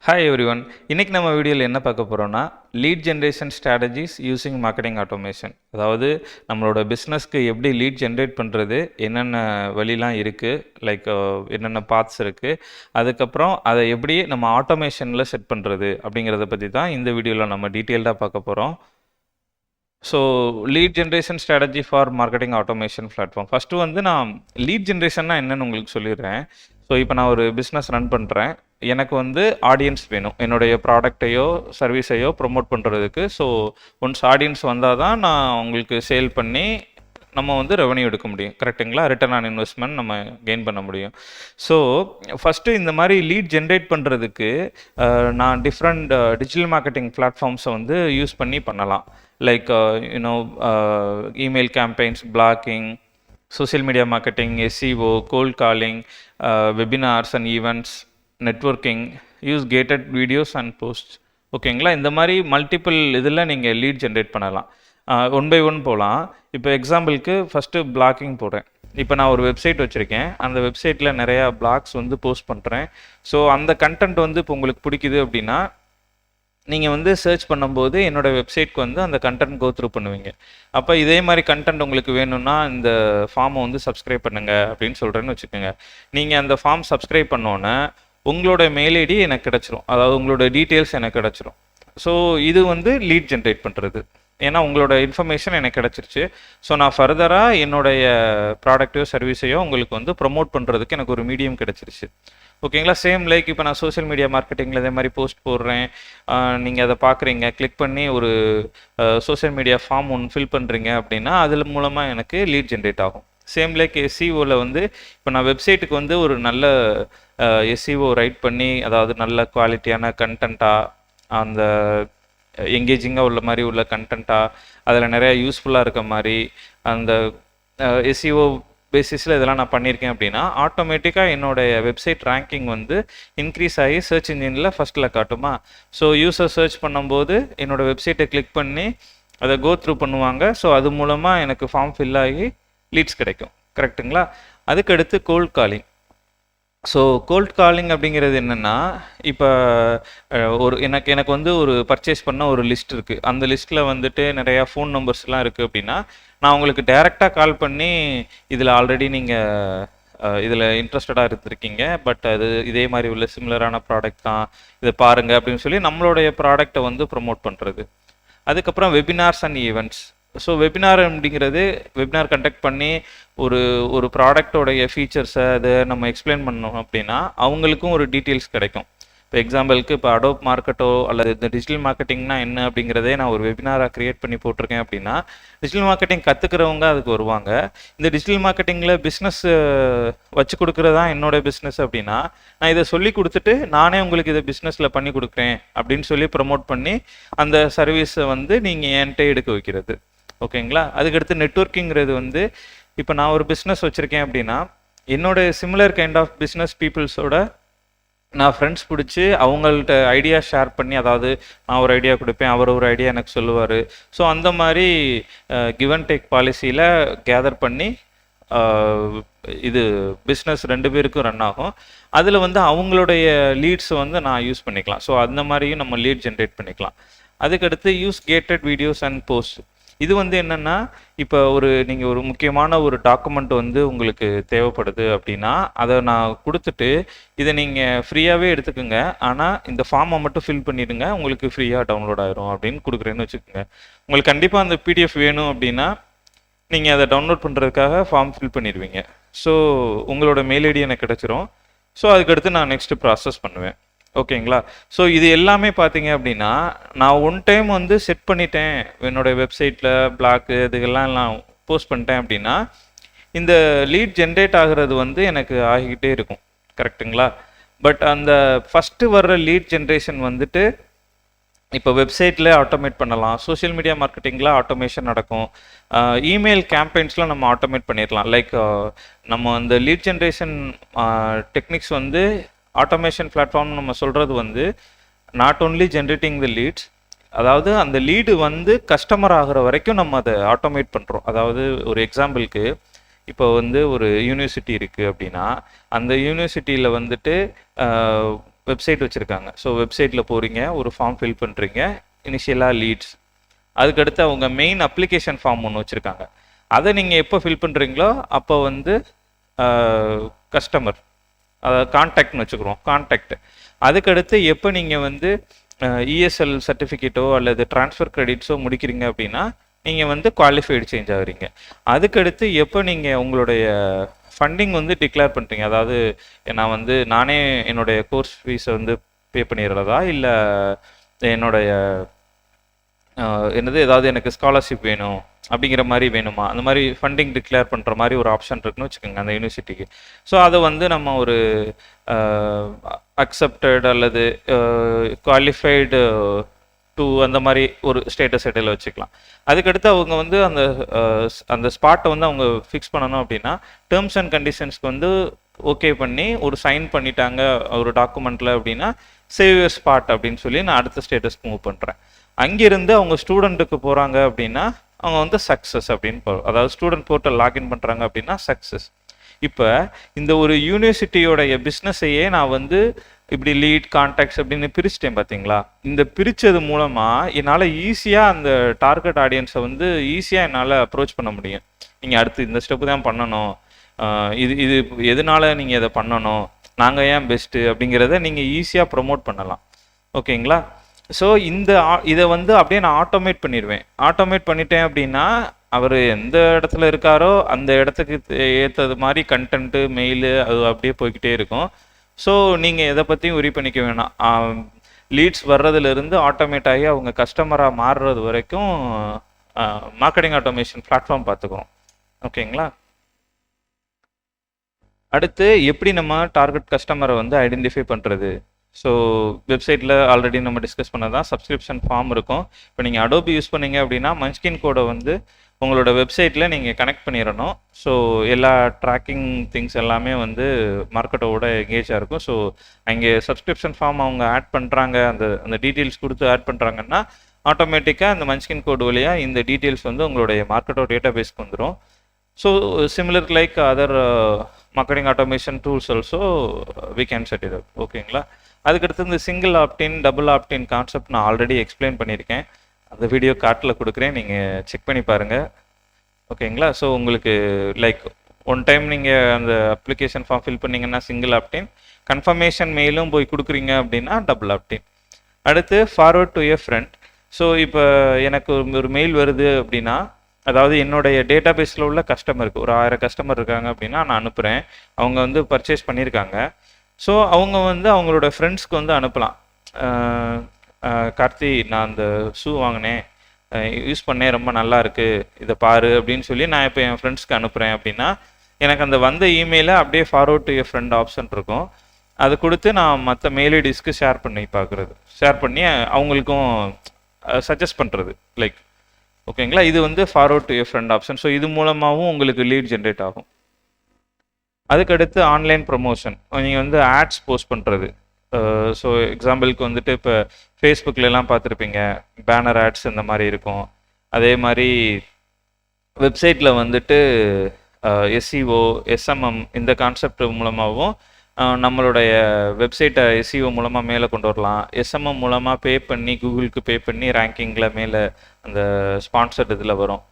Hi everyone. இன்னைக்கு நம்ம வீடியோவில் என்ன பார்க்க போகிறோம்னா lead generation strategies using marketing automation. அதாவது நம்மளோட பிஸ்னஸ்க்கு எப்படி லீட் ஜென்ரேட் பண்ணுறது, என்னென்ன வழிலாம் இருக்குது, லைக் என்னென்ன பாத்ஸ் இருக்குது, அதுக்கப்புறம் அதை எப்படி நம்ம ஆட்டோமேஷனில் செட் பண்ணுறது அப்படிங்கிறத பற்றி தான் இந்த வீடியோவில் நம்ம டீட்டெயில்டாக பார்க்க போகிறோம். So lead generation strategy for marketing automation platform. First வந்து நான் லீட் ஜென்ரேஷன்னா என்னன்னு உங்களுக்கு சொல்லிடுறேன். ஸோ இப்போ நான் ஒரு பிஸ்னஸ் ரன் பண்ணுறேன். எனக்கு வந்து ஆடியன்ஸ் வேணும், என்னுடைய ப்ராடக்டையோ சர்வீஸையோ ப்ரொமோட் பண்ணுறதுக்கு. ஸோ ஒன்ஸ் ஆடியன்ஸ் வந்தால் தான் நான் உங்களுக்கு சேல் பண்ணி நம்ம வந்து ரெவன்யூ எடுக்க முடியும், கரெக்டுங்களா? ரிட்டர்ன் ஆன் இன்வெஸ்ட்மெண்ட் நம்ம கெயின் பண்ண முடியும். ஸோ ஃபஸ்ட்டு இந்த மாதிரி லீட் ஜென்ரேட் பண்ணுறதுக்கு நான் டிஃப்ரெண்ட் டிஜிட்டல் மார்க்கெட்டிங் பிளாட்ஃபார்ம்ஸை வந்து யூஸ் பண்ணி பண்ணலாம். Like email campaigns, blocking, social media marketing, SEO, cold calling, webinars and events, networking, use gated videos and posts. ஓகேங்களா? இந்த மாதிரி மல்டிபிள் இதில் நீங்கள் லீட் ஜென்ரேட் பண்ணலாம். ஒன் பை ஒன் போகலாம். இப்போ எக்ஸாம்பிளுக்கு ஃபஸ்ட்டு பிளாக்கிங் போடுறேன். இப்போ நான் ஒரு வெப்சைட் வச்சுருக்கேன். அந்த வெப்சைட்டில் நிறையா பிளாக்ஸ் வந்து போஸ்ட் பண்ணுறேன். ஸோ அந்த கண்டென்ட் வந்து இப்போ உங்களுக்கு பிடிக்குது அப்படின்னா நீங்கள் வந்து சர்ச் பண்ணும்போது என்னோடய வெப்சைட்க்கு வந்து அந்த கண்டென்ட் கோ த்ரூ பண்ணுவீங்க. அப்போ இதே மாதிரி கண்டென்ட் உங்களுக்கு வேணும்னா இந்த ஃபார்மை வந்து சப்ஸ்கிரைப் பண்ணுங்கள் அப்படின்னு சொல்கிறேன்னு வச்சுக்கோங்க. நீங்கள் அந்த ஃபார்ம் சப்ஸ்கிரைப் பண்ணோன்னே உங்களோட மெயில் ஐடி எனக்கு கிடச்சிரும், அதாவது உங்களோட டீட்டெயில்ஸ் எனக்கு கிடச்சிரும். ஸோ இது வந்து லீட் ஜென்ரேட் பண்ணுறது. ஏன்னா உங்களோட இன்ஃபர்மேஷன் எனக்கு கிடச்சிருச்சு. ஸோ நான் ஃபர்தராக என்னுடைய ப்ராடக்டையோ சர்வீஸையோ உங்களுக்கு வந்து ப்ரொமோட் பண்ணுறதுக்கு எனக்கு ஒரு மீடியம் கிடச்சிருச்சு. ஓகேங்களா? சேம் லைக் இப்போ நான் சோஷியல் மீடியா மார்க்கெட்டிங்கில் இதே மாதிரி போஸ்ட் போடுறேன். நீங்கள் அதை பார்க்குறீங்க, கிளிக் பண்ணி ஒரு சோஷியல் மீடியா ஃபார்ம் ஒன்று ஃபில் பண்ணுறீங்க அப்படின்னா அதில் மூலமாக எனக்கு லீட் ஜென்ரேட் ஆகும். சேம் லைக் எஸ்இஓவில் வந்து இப்போ நான் வெப்சைட்டுக்கு வந்து ஒரு நல்ல எஸ்இஓ ரைட் பண்ணி, அதாவது நல்ல குவாலிட்டியான கண்டென்ட்டாக, அந்த எங்கேஜிங்காக உள்ள மாதிரி உள்ள கண்டென்ட்டாக, அதில் நிறையா யூஸ்ஃபுல்லாக இருக்க மாதிரி அந்த எஸ்இஓ பேசிஸில் இதெல்லாம் நான் பண்ணியிருக்கேன் அப்படின்னா ஆட்டோமேட்டிக்காக என்னோடய வெப்சைட் ரேங்கிங் வந்து இன்க்ரீஸ் ஆகி சர்ச் இன்ஜினில் ஃபஸ்ட்டில் காட்டுமா. ஸோ யூஸர் சர்ச் பண்ணும்போது என்னோடய வெப்சைட்டை கிளிக் பண்ணி அதை கோ த்ரூ பண்ணுவாங்க. ஸோ அது மூலமாக எனக்கு ஃபார்ம் ஃபில் ஆகி லீட்ஸ் கிடைக்கும், கரெக்டுங்களா? அதுக்கடுத்து cold calling. So cold calling அப்படிங்கிறது என்னென்னா, இப்போ ஒரு எனக்கு வந்து ஒரு பர்ச்சேஸ் பண்ண ஒரு லிஸ்ட் இருக்குது. அந்த லிஸ்ட்டில் வந்துட்டு நிறையா ஃபோன் நம்பர்ஸ்லாம் இருக்குது அப்படின்னா நான் உங்களுக்கு டைரெக்டாக கால் பண்ணி இதில் ஆல்ரெடி நீங்கள் இதில் இன்ட்ரெஸ்டடாக இருந்திருக்கீங்க, பட் அது இதே மாதிரி உள்ள சிமிலரான ப்ராடக்ட் தான், இதை பாருங்கள் அப்படின்னு சொல்லி நம்மளுடைய ப்ராடக்டை வந்து ப்ரொமோட் பண்ணுறது. அதுக்கப்புறம் webinars and events. So webinar அப்படிங்கிறது வெபினார் கண்டக்ட் பண்ணி ஒரு ப்ராடக்டோடைய ஃபீச்சர்ஸை அதை நம்ம எக்ஸ்பிளைன் பண்ணோம் அப்படின்னா அவங்களுக்கும் ஒரு டீட்டெயில்ஸ் கிடைக்கும். இப்போ எக்ஸாம்பிளுக்கு இப்போ அடோப் மார்க்கெட்டோ அல்லது இந்த டிஜிட்டல் மார்க்கெட்டிங்னா என்ன அப்படிங்கிறதே நான் ஒரு வெபினாராக க்ரியேட் பண்ணி போட்டிருக்கேன் அப்படின்னா டிஜிட்டல் மார்க்கெட்டிங் கற்றுக்கிறவங்க அதுக்கு வருவாங்க. இந்த டிஜிட்டல் மார்க்கெட்டிங்கில் பிஸ்னஸ் வச்சு கொடுக்குறதா என்னோடய பிஸ்னஸ் அப்படின்னா நான் இதை சொல்லி கொடுத்துட்டு நானே உங்களுக்கு இதை பிஸ்னஸில் பண்ணி கொடுக்குறேன் அப்படின்னு சொல்லி ப்ரமோட் பண்ணி அந்த சர்வீஸை வந்து நீங்கள் என்கிட்ட எடுக்க வைக்கிறது. ஓகேங்களா? அதுக்கடுத்து நெட்வொர்க்கிங்கிறது வந்து இப்போ நான் ஒரு பிஸ்னஸ் வச்சுருக்கேன் அப்படின்னா என்னோட சிமிலர் கைண்ட் ஆஃப் பிஸ்னஸ் பீப்புள்ஸோட நான் ஃப்ரெண்ட்ஸ் பிடிச்சி அவங்கள்ட்ட ஐடியா ஷேர் பண்ணி, அதாவது நான் ஒரு ஐடியா கொடுப்பேன், அவர் ஒரு ஐடியா எனக்கு சொல்லுவார். ஸோ அந்த மாதிரி கிவ் அண்ட் டேக் பாலிசியில் கேதர் பண்ணி இது பிஸ்னஸ் 2 பேருக்கும் ரன் ஆகும். அதில் வந்து அவங்களுடைய லீட்ஸை வந்து நான் யூஸ் பண்ணிக்கலாம். ஸோ அந்த மாதிரியும் நம்ம லீட் ஜென்ரேட் பண்ணிக்கலாம். அதுக்கடுத்து use gated videos and post. இது வந்து என்னென்னா, இப்போ நீங்கள் ஒரு முக்கியமான ஒரு டாக்குமெண்ட் வந்து உங்களுக்கு தேவைப்படுது அப்படின்னா அதை நான் கொடுத்துட்டு இதை நீங்கள் ஃப்ரீயாகவே எடுத்துக்கோங்க, ஆனால் இந்த ஃபார்மை மட்டும் ஃபில் பண்ணிவிடுங்க, உங்களுக்கு ஃப்ரீயாக டவுன்லோட் ஆகிரும் அப்படின்னு கொடுக்குறேன்னு வச்சுக்கோங்க. உங்களுக்கு கண்டிப்பாக அந்த பிடிஎஃப் வேணும் அப்படின்னா நீங்கள் அதை டவுன்லோட் பண்ணுறதுக்காக ஃபார்ம் ஃபில் பண்ணிடுவீங்க. ஸோ உங்களோட மெயில் ஐடி எனக்கு கிடச்சிரும். ஸோ அதுக்கடுத்து நான் நெக்ஸ்ட்டு ப்ராசஸ் பண்ணுவேன். ஓகேங்களா? ஸோ இது எல்லாமே பார்த்தீங்க அப்படின்னா நான் ஒன் டைம் வந்து செட் பண்ணிட்டேன், என்னோடய வெப்சைட்டில் பிளாக்கு இதுக்கெல்லாம் நான் போஸ்ட் பண்ணிட்டேன் அப்படின்னா இந்த லீட் ஜென்ரேட் ஆகிறது வந்து எனக்கு ஆகிக்கிட்டே இருக்கும், கரெக்டுங்களா? பட் அந்த ஃபஸ்ட்டு வர்ற லீட் ஜென்ரேஷன் வந்துட்டு இப்போ வெப்சைட்டில் ஆட்டோமேட் பண்ணலாம், சோஷியல் மீடியா மார்க்கெட்டிங்கில் ஆட்டோமேஷன் நடக்கும், இமெயில் கேம்பெயின்ஸில் நம்ம ஆட்டோமேட் பண்ணிடலாம். லைக் நம்ம அந்த லீட் ஜென்ரேஷன் டெக்னிக்ஸ் வந்து ஆட்டோமேஷன் பிளாட்ஃபார்ம் நம்ம சொல்கிறது வந்து not only generating the leads, அதாவது அந்த லீடு வந்து கஸ்டமர் ஆகிற வரைக்கும் நம்ம அதை ஆட்டோமேட் பண்ணுறோம். அதாவது ஒரு எக்ஸாம்பிளுக்கு இப்போ வந்து ஒரு யூனிவர்சிட்டி இருக்குது அப்படின்னா அந்த யூனிவர்சிட்டியில் வந்துட்டு வெப்சைட் வச்சுருக்காங்க. ஸோ வெப்சைட்டில் போகிறீங்க, ஒரு ஃபார்ம் ஃபில் பண்ணுறீங்க, இனிஷியலாக லீட்ஸ். அதுக்கடுத்து அவங்க மெயின் அப்ளிகேஷன் ஃபார்ம் ஒன்று வச்சுருக்காங்க. அதை நீங்கள் எப்போ ஃபில் பண்ணுறீங்களோ அப்போ வந்து கஸ்டமர், அதாவது கான்டாக்ட்னு வச்சுக்கிறோம், கான்டாக்ட். அதுக்கடுத்து எப்போ நீங்கள் வந்து இஎஸ்எல் சர்டிஃபிகேட்டோ அல்லது ட்ரான்ஸ்ஃபர் கிரெடிட்ஸோ முடிக்கிறீங்க அப்படின்னா நீங்கள் வந்து குவாலிஃபைடு சேஞ்ச் ஆகுறீங்க. அதுக்கடுத்து எப்போ நீங்கள் உங்களுடைய ஃபண்டிங் வந்து டிக்ளேர் பண்ணுறீங்க, அதாவது நான் வந்து நானே என்னுடைய கோர்ஸ் ஃபீஸை வந்து பே பண்ணிடுறதா, இல்லை என்னுடைய என்னது ஏதாவது எனக்கு ஸ்காலர்ஷிப் வேணும் அப்படிங்கிற மாதிரி வேணுமா, அந்த மாதிரி ஃபண்டிங் டிக்ளேர் பண்ணுற மாதிரி ஒரு ஆப்ஷன் இருக்குன்னு வச்சுக்கோங்க அந்த யூனிவர்சிட்டிக்கு. ஸோ அதை வந்து நம்ம ஒரு அக்செப்டட் அல்லது குவாலிஃபைடு டு அந்த மாதிரி ஒரு ஸ்டேட்டஸ் இடையில வச்சுக்கலாம். அதுக்கடுத்து அவங்க வந்து அந்த ஸ்பாட்டை வந்து அவங்க ஃபிக்ஸ் பண்ணணும் அப்படின்னா டேர்ம்ஸ் அண்ட் கண்டிஷன்ஸ்க்கு வந்து ஓகே பண்ணி ஒரு சைன் பண்ணிட்டாங்க ஒரு டாக்குமெண்ட்டில் அப்படின்னா சேவ் யுவர் ஸ்பாட் அப்படின்னு சொல்லி நான் அடுத்த ஸ்டேட்டஸ்க்கு மூவ் பண்ணுறேன். அங்கிருந்து அவங்க ஸ்டூடெண்ட்டுக்கு போகிறாங்க அப்படின்னா அவங்க வந்து சக்ஸஸ் அப்படின்னு அதாவது ஸ்டூடெண்ட் போர்ட்டல் லாகின் பண்ணுறாங்க அப்படின்னா சக்ஸஸ். இப்போ இந்த ஒரு யூனிவர்சிட்டியோடைய பிஸ்னஸையே நான் வந்து இப்படி லீட் கான்டாக்ட்ஸ் அப்படின்னு பிரிச்சிட்டேன் பார்த்தீங்களா. இந்த பிரித்தது மூலமாக என்னால் ஈஸியாக அந்த டார்கெட் ஆடியன்ஸை வந்து ஈஸியாக என்னால் அப்ரோச் பண்ண முடியும். நீங்கள் அடுத்து இந்த ஸ்டெப்பு தான் பண்ணணும், இது எதனால நீங்கள் இதை பண்ணணும், நாங்கள் ஏன் பெஸ்ட்டு அப்படிங்கிறத நீங்கள் ஈஸியாக ப்ரொமோட் பண்ணலாம். ஓகேங்களா. ஸோ இதை வந்து அப்படியே நான் ஆட்டோமேட் பண்ணிடுவேன். ஆட்டோமேட் பண்ணிட்டேன் அப்படின்னா அவர் எந்த இடத்துல இருக்காரோ அந்த இடத்துக்கு ஏற்றது மாதிரி கண்டென்ட்டு மெயிலு அது அப்படியே போய்கிட்டே இருக்கும். ஸோ நீங்கள் எதை பற்றியும் உரி பண்ணிக்க வேணாம். லீட்ஸ் வர்றதுலேருந்து ஆட்டோமேட் ஆகி அவங்க கஸ்டமராக மாறுறது வரைக்கும் மார்க்கெட்டிங் ஆட்டோமேஷன் பிளாட்ஃபார்ம் பார்த்துக்குறோம். ஓகேங்களா. அடுத்து எப்படி நம்ம டார்கெட் கஸ்டமரை வந்து ஐடென்டிஃபை பண்ணுறது. ஸோ வெப்சைட்டில் ஆல்ரெடி நம்ம டிஸ்கஸ் பண்ணதான் சப்ஸ்கிரிப்ஷன் ஃபார்ம் இருக்கும். இப்போ நீங்கள் அடோபி யூஸ் பண்ணீங்க அப்படின்னா மன்ச்கின் கோடை வந்து உங்களோட வெப்சைட்டில் நீங்கள் கனெக்ட் பண்ணிடணும். ஸோ எல்லா ட்ராக்கிங் திங்ஸ் எல்லாமே வந்து மார்க்கெட்டோட எங்கேஜாக இருக்கும். ஸோ அங்கே சப்ஸ்கிரிப்ஷன் ஃபார்ம் அவங்க ஆட் பண்ணுறாங்க, அந்த டீட்டெயில்ஸ் கொடுத்து ஆட் பண்ணுறாங்கன்னா ஆட்டோமேட்டிக்காக அந்த மன்ச்கின் கோடு வழியாக இந்த டீட்டெயில்ஸ் வந்து உங்களுடைய மார்க்கெட்டோட டேட்டா பேஸ்க்கு வந்துடும். So similar like other marketing automation tools also we can set it up. ஓகேங்களா. அதுக்கடுத்து இந்த single opt in double opt in concept நான் ஆல்ரெடி எக்ஸ்பிளைன் பண்ணியிருக்கேன். அந்த வீடியோ கார்ட்டில் கொடுக்குறேன், நீங்கள் செக் பண்ணி பாருங்கள். ஓகேங்களா. ஸோ உங்களுக்கு லைக் ஒன் டைம் நீங்கள் அந்த அப்ளிகேஷன் ஃபார்ம் ஃபில் பண்ணிங்கன்னா சிங்கிள் ஆப்டின், கன்ஃபர்மேஷன் மெயிலும் போய் கொடுக்குறீங்க அப்படின்னா டபுள் ஆப்டின். அடுத்து forward to a friend. So இப்போ எனக்கு ஒரு மெயில் வருது அப்படின்னா, அதாவது என்னுடைய டேட்டா பேஸில் உள்ள கஸ்டமருக்கு ஒரு 1000 கஸ்டமர் இருக்காங்க அப்படின்னா நான் அனுப்புகிறேன். அவங்க வந்து பர்ச்சேஸ் பண்ணியிருக்காங்க. ஸோ அவங்க வந்து அவங்களோட ஃப்ரெண்ட்ஸ்க்கு வந்து அனுப்பலாம். கார்த்தி, நான் அந்த ஷூ வாங்கினேன், யூஸ் பண்ணேன், ரொம்ப நல்லா இருக்குது, இதை பாரு அப்படின்னு சொல்லி நான் இப்போ என் ஃப்ரெண்ட்ஸ்க்கு அனுப்புகிறேன் அப்படின்னா எனக்கு அந்த வந்த இமெயிலை அப்படியே forward to a friend option இருக்கும். அதை கொடுத்து நான் மற்ற மெயில் ஐடிஸ்க்கு ஷேர் பண்ணி அவங்களுக்கும் சஜஸ்ட் பண்ணுறது லைக். ஓகேங்களா. இது வந்து forward to a friend option. So இது மூலமாகவும் உங்களுக்கு லீட் ஜென்ரேட் ஆகும். அதுக்கடுத்து ஆன்லைன் ப்ரொமோஷன், நீங்கள் வந்து ஆட்ஸ் போஸ்ட் பண்ணுறது. ஸோ எக்ஸாம்பிளுக்கு வந்துட்டு இப்போ ஃபேஸ்புக்கிலலாம் பார்த்துருப்பீங்க, பேனர் ஆட்ஸ் இந்த மாதிரி இருக்கும். அதே மாதிரி வெப்சைட்டில் வந்துட்டு எஸ்இஓ எஸ்எம்எம் இந்த கான்செப்ட் மூலமாகவும் நம்மளுடைய வெப்சைட்டை எஸ்இஓ மூலமாக மேலே கொண்டு வரலாம். எஸ்எம்எம் மூலமாக பே பண்ணி கூகுளுக்கு பே பண்ணி ரேங்கிங்கில் மேலே அந்த ஸ்பான்சர்ட் இதில் வரும்.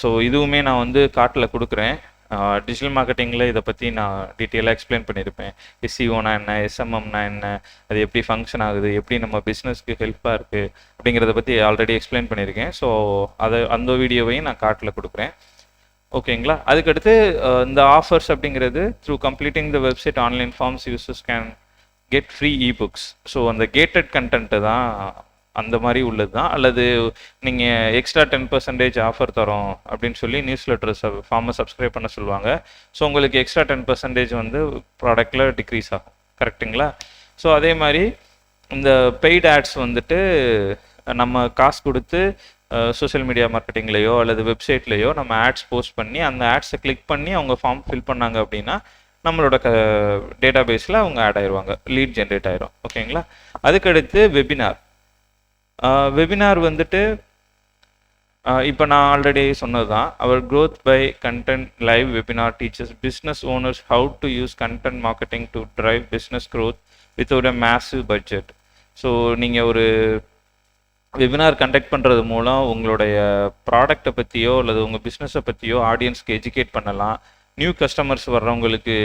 ஸோ இதுவுமே நான் வந்து கார்ட்டில் கொடுக்குறேன். டிஜிட்டல் மார்க்கெட்டிங்கில் இதை பற்றி நான் டீட்டெயிலாக எக்ஸ்பிளைன் பண்ணியிருப்பேன். எஸ்இஓனா என்ன, எஸ்எம்எம்னா என்ன, அது எப்படி ஃபங்க்ஷன் ஆகுது, எப்படி நம்ம பிஸ்னஸ்க்கு ஹெல்ப்பாக இருக்குது அப்படிங்கிறத பற்றி ஆல்ரெடி எக்ஸ்பிளைன் பண்ணியிருக்கேன். ஸோ அந்த வீடியோவையும் நான் கார்ட்டில் கொடுக்குறேன். ஓகேங்களா. அதுக்கடுத்து இந்த ஆஃபர்ஸ் அப்படிங்கிறது through completing the website online forms users can get free ebooks. So அந்த கேட்டட் கண்டென்ட்டு தான் அந்த மாதிரி உள்ளது தான். அல்லது நீங்கள் எக்ஸ்ட்ரா 10% ஆஃபர் தரோம் அப்படின்னு சொல்லி நியூஸ் லெட்டர் ஃபார்மை சப்ஸ்கிரைப் பண்ண சொல்லுவாங்க. ஸோ உங்களுக்கு எக்ஸ்ட்ரா 10% வந்து ப்ராடக்டில் டிக்ரீஸ் ஆகும். கரெக்டுங்களா. ஸோ அதே மாதிரி இந்த பெய்ட் ஆட்ஸ் வந்துட்டு நம்ம காசு கொடுத்து சோஷியல் மீடியா மார்க்கெட்டிங்லேயோ அல்லது வெப்சைட்லேயோ நம்ம ஆட்ஸ் போஸ்ட் பண்ணி அந்த ஆட்ஸை கிளிக் பண்ணி அவங்க ஃபார்ம் ஃபில் பண்ணாங்க அப்படின்னா நம்மளோட டேட்டா பேஸில் அவங்க ஆட் ஆயிடுவாங்க, லீட் ஜென்ரேட் ஆயிரும். ஓகேங்களா. அதுக்கடுத்து வெபினார் வந்துட்டு இப்போ நான் ஆல்ரெடி சொன்னது தான். அவர் growth by content live webinar teaches business owners how to use content marketing to drive business growth without a massive budget. So நீங்கள் ஒரு வெபினார் கண்டக்ட் பண்ணுறது மூலம் உங்களுடைய ப்ராடக்ட்டை பற்றியோ அல்லது உங்கள் பிஸ்னஸை பற்றியோ ஆடியன்ஸ்க்கு எஜுகேட் பண்ணலாம். நியூ கஸ்டமர்ஸ் வர்றவங்களுக்கு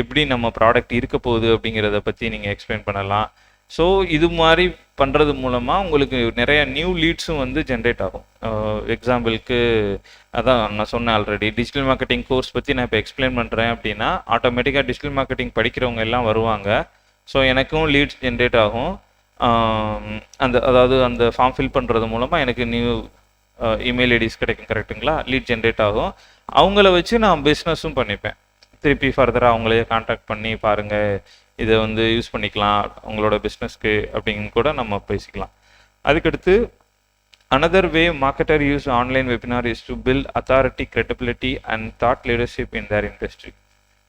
எப்படி நம்ம ப்ராடக்ட் இருக்க போகுது அப்படிங்கிறத பற்றி நீங்கள் எக்ஸ்பிளைன் பண்ணலாம். ஸோ இது மாதிரி பண்ணுறது மூலமாக உங்களுக்கு நிறைய நியூ லீட்ஸும் வந்து ஜென்ரேட் ஆகும். எக்ஸாம்பிளுக்கு அதான் நான் சொன்னேன் ஆல்ரெடி, டிஜிட்டல் மார்க்கெட்டிங் கோர்ஸ் பற்றி நான் இப்போ எக்ஸ்பிளைன் பண்ணுறேன் அப்படின்னா ஆட்டோமேட்டிக்காக டிஜிட்டல் மார்க்கெட்டிங் படிக்கிறவங்க எல்லாம் வருவாங்க. ஸோ எனக்கும் லீட்ஸ் ஜென்ரேட் ஆகும். அதாவது அந்த ஃபார்ம் ஃபில் பண்ணுறது மூலமாக எனக்கு நியூ இமெயில் ஐடிஸ் கிடைக்கும், கரெக்டுங்களா? லீட் ஜென்ரேட் ஆகும். அவங்கள வச்சு நான் பிஸ்னஸும் பண்ணிப்பேன். திருப்பி ஃபர்தராக அவங்களையே கான்டாக்ட் பண்ணி பாருங்கள், இதை வந்து யூஸ் பண்ணிக்கலாம் உங்களோட பிஸ்னஸ்க்கு அப்படின்னு கூட நம்ம பேசிக்கலாம். அதுக்கடுத்து another way marketer use online webinar is to build authority, credibility and thought leadership in their industry.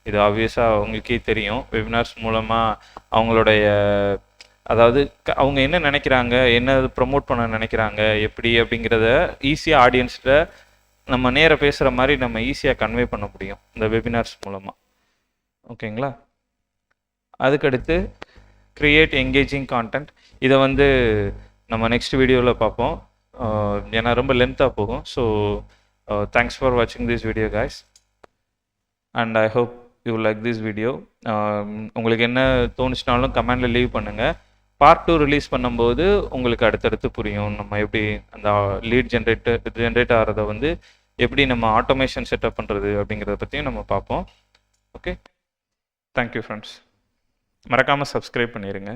இது ஆப்வியஸாக உங்களுக்கே தெரியும். வெபினார்ஸ் மூலமாக அவங்களுடைய அதாவது அவங்க என்ன நினைக்கிறாங்க, என்ன ப்ரமோட் பண்ண நினைக்கிறாங்க, எப்படி அப்படிங்கிறத ஈஸியாக ஆடியன்ஸ்கிட்ட நம்ம நேர பேசுகிற மாதிரி நம்ம ஈஸியாக கன்வே பண்ண முடியும் இந்த வெபினார்ஸ் மூலமாக. ஓகேங்களா? அதுக்கடுத்து கிரியேட் என்கேஜிங் கான்டென்ட். இதை வந்து நம்ம நெக்ஸ்ட் வீடியோவில் பார்ப்போம், ஏன்னா ரொம்ப லென்த்தாக போகும். ஸோ தேங்க்ஸ் ஃபார் வாட்சிங் this video guys and I hope you like this video. உங்களுக்கு என்ன தோணுச்சுனாலும் கமெண்டில் லீவ் பண்ணுங்கள். பார்ட் 2 ரிலீஸ் பண்ணும்போது உங்களுக்கு அடுத்தடுத்து புரியும் நம்ம எப்படி அந்த லீட் ஜென்ரேட் ஆகிறத வந்து எப்படி நம்ம ஆட்டோமேஷன் செட்டப் பண்ணுறது அப்படிங்கிறத பற்றியும் நம்ம பார்ப்போம். Okay, thank you friends. மறக்காமல் சப்ஸ்கிரைப் பண்ணிடுங்க.